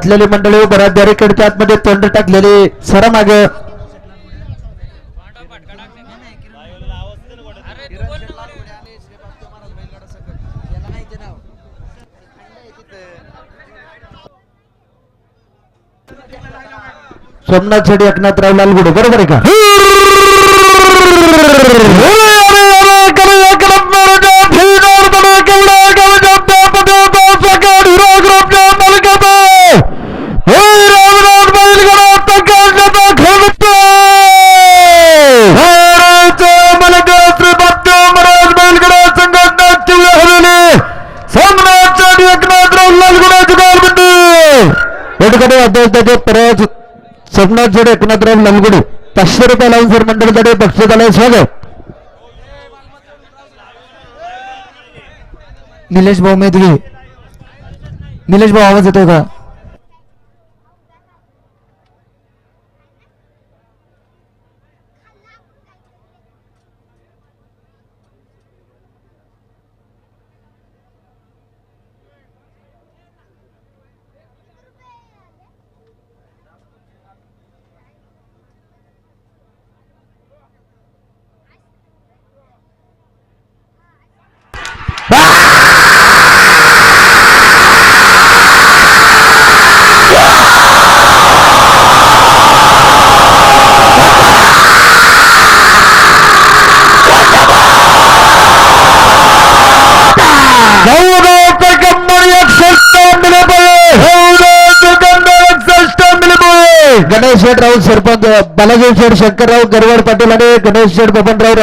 बसलेली मंडळी बऱ्याच बॅरिकेडच्या आतमध्ये तोंड टाकलेले सर मागे सोमनाथ शेडी एकनाथराव लालगुडे बरोबर आहे का सोमनाथ शेडी एकनाथराव लालगुडे 500 रुपये लावून सर मंडळाकडे बक्षीस आलंय स्वागत निलेश भाऊ मेदगे निलेश भाऊ आवाज येतोय का गणेश शेठ राऊत सरपंच बालाजी शेठ शंकरराव गरवाड पाटील आणि गणेश शेठ बबनराव